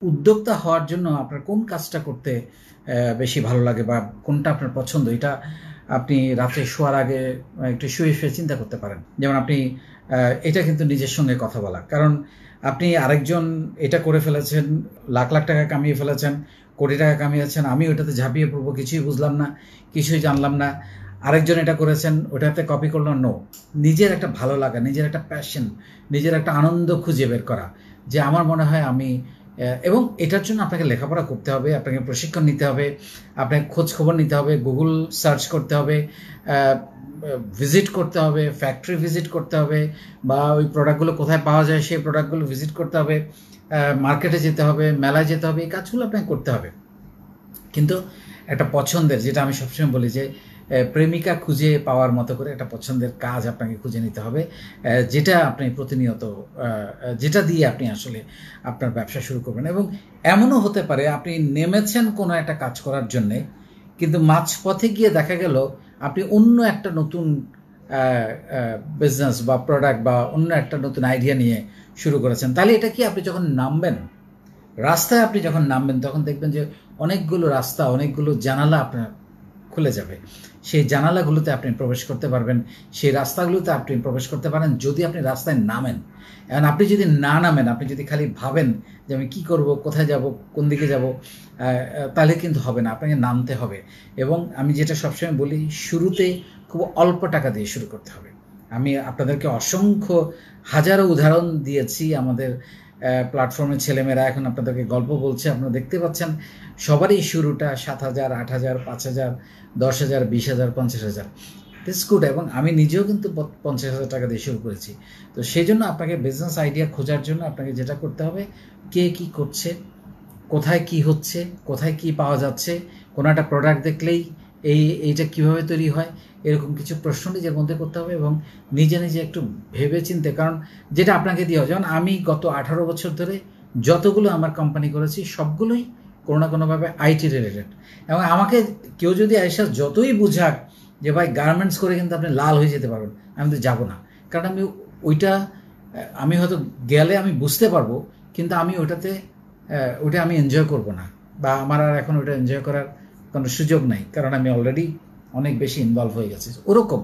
উদ্যোক্তা হওয়ার জন্য আপনার কোন কাজটা করতে বেশি ভালো লাগে বা কোনটা আপনার পছন্দ, এটা আপনি রাতে শোয়ার আগে একটু শুয়ে শুয়ে চিন্তা করতে পারেন। যেমন আপনি এটা কিন্তু নিজের সঙ্গে কথা বলা, কারণ আপনি আরেকজন এটা করে ফেলেছেন, লাখ লাখ টাকা কামিয়ে ফেলেছেন, কোটি টাকা কামিয়েছেন, আমি ওটাতে ঝাঁপিয়ে পড়বো, কিছুই বুঝলাম না, কিছুই জানলাম না। আরেকজন এটা করেছেন, ওটাতে কপি করলো, নো। নিজের একটা ভালো লাগা, নিজের একটা প্যাশন, নিজের একটা আনন্দ খুঁজে বের করা, যে আমার মনে হয় আমি, এবং এটার জন্য আপনাকে লেখাপড়া করতে হবে, আপনাকে প্রশিক্ষণ নিতে হবে, আপনাকে খোঁজ খবর নিতে হবে, গুগল সার্চ করতে হবে, ভিজিট করতে হবে, ফ্যাক্টরি ভিজিট করতে হবে, বা ওই প্রোডাক্টগুলো কোথায় পাওয়া যায় সেই প্রোডাক্টগুলো ভিজিট করতে হবে, মার্কেটে যেতে হবে, মেলায় যেতে হবে, এই কাজগুলো আপনাকে করতে হবে। কিন্তু একটা পছন্দের, যেটা আমি সবসময় বলি যে প্রেমিকা খুঁজে পাওয়ার মতো করে একটা পছন্দের কাজ আপনাকে খুঁজে নিতে হবে, যেটা আপনি প্রতিনিয়ত, যেটা দিয়ে আপনি আসলে আপনার ব্যবসা শুরু করবেন। এবং এমনও হতে পারে আপনি নেমেছেন কোনো একটা কাজ করার জন্যে, কিন্তু মাঝপথে গিয়ে দেখা গেল আপনি অন্য একটা নতুন বিজনেস বা প্রোডাক্ট বা অন্য একটা নতুন আইডিয়া নিয়ে শুরু করেছেন। তাহলে এটা কি, আপনি যখন নামবেন রাস্তায়, আপনি যখন নামবেন তখন দেখবেন যে অনেকগুলো রাস্তা, অনেকগুলো জানালা আপনার খুলে যাবে। সেই জানালাগুলোতে আপনি প্রবেশ করতে পারবেন, সেই রাস্তাগুলোতে আপনি প্রবেশ করতে পারেন যদি আপনি রাস্তায় নামেন। এখন আপনি যদি না নামেন, আপনি যদি খালি ভাবেন যে আমি কী করব, কোথায় যাব, কোন দিকে যাব, তাহলে কিন্তু হবে না, আপনাকে নামতে হবে। এবং আমি যেটা সবসময় বলি, শুরুতে খুব অল্প টাকা দিয়ে শুরু করতে হবে। আমি আপনাদেরকে অসংখ্য হাজারো উদাহরণ দিয়েছি, আমাদের প্ল্যাটফর্মের ছেলেমেয়েরা এখন আপনাদেরকে গল্প বলছে, আপনারা দেখতে পাচ্ছেন সবারই শুরুটা 7,000, 8,000, 5,000, 10,000, 20,000, 50,000, দিস গুড। এবং আমি নিজেও কিন্তু 50,000 টাকা দিয়ে শুরু করেছি। তো সেই জন্য আপনাকে বিজনেস আইডিয়া খোঁজার জন্য আপনাকে যেটা করতে হবে, কে কি করছে, কোথায় কি হচ্ছে, কোথায় কি পাওয়া যাচ্ছে, কোনো একটা প্রোডাক্ট দেখলেই এইটা কিভাবে তৈরি হয়, এরকম কিছু প্রশ্ন নিজের মধ্যে করতে হবে এবং নিজে নিজে একটু ভেবে চিনতে। কারণ যেটা আপনাকে দিয়ে হয়, যেমন আমি গত 18 বছর ধরে যতগুলো আমার কোম্পানি করেছি সবগুলোই কোনো না কোনোভাবে আইটি রিলেটেড। এবং আমাকে কেউ যদি আইসা যতই বুঝাক যে ভাই গার্মেন্টস করে কিন্তু আপনি লাল হয়ে যেতে পারবেন, আমি তো যাবো না। কারণ আমি ওইটা, আমি হয়তো গেলে আমি বুঝতে পারবো, কিন্তু আমি ওটা আমি এনজয় করব না, বা আমার আর এখন ওটা এনজয় করার কোনো সুযোগ নাই, কারণ আমি অলরেডি অনেক বেশি ইনভলভ হয়ে গেছি। ওরকম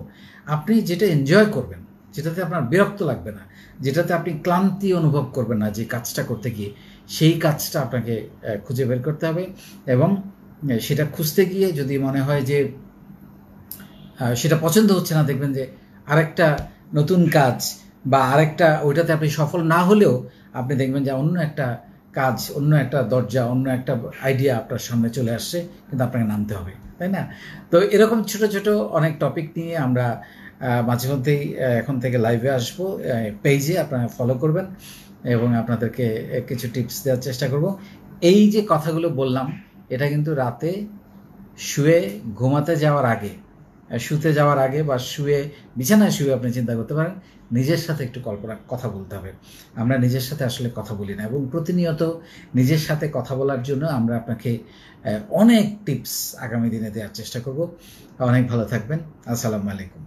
আপনি যেটা এনজয় করবেন, যেটাতে আপনার বিরক্ত লাগবে না, যেটাতে আপনি ক্লান্তি অনুভব করবেন না যে কাজটা করতে গিয়ে, সেই কাজটা আপনাকে খুঁজে বের করতে হবে। এবং সেটা খুঁজতে গিয়ে যদি মনে হয় যে সেটা পছন্দ হচ্ছে না, দেখবেন যে আরেকটা নতুন কাজ বা আরেকটা, ওইটাতে আপনি সফল না হলেও আপনি দেখবেন যে অন্য একটা কাজ, অন্য একটা দরজা, অন্য একটা আইডিয়া আপনার সামনে চলে আসছে, কিন্তু আপনাকে নামতে হবে, তাই না? তো এরকম ছোট ছোট অনেক টপিক নিয়ে আমরা মাঝে মধ্যেই এখন থেকে লাইভে আসবো, পেজে আপনারা ফলো করবেন এবং আপনাদেরকে কিছু টিপস দেওয়ার চেষ্টা করব। এই যে কথাগুলো বললাম, এটা কিন্তু রাতে শুয়ে ঘুমাতে যাওয়ার আগে, শুতে যাওয়ার আগে বা বিছানায় শুয়ে আপনি চিন্তা করতে পারেন, নিজের সাথে একটু কথা বলতে হবে। আমরা নিজের সাথে আসলে কথা বলি না, এবং প্রতিনিয়ত নিজের সাথে কথা বলার জন্য আমরা আপনাকে অনেক টিপস আগামী দিনে দেওয়ার চেষ্টা করব। অনেক ভালো থাকবেন। আসসালামু আলাইকুম।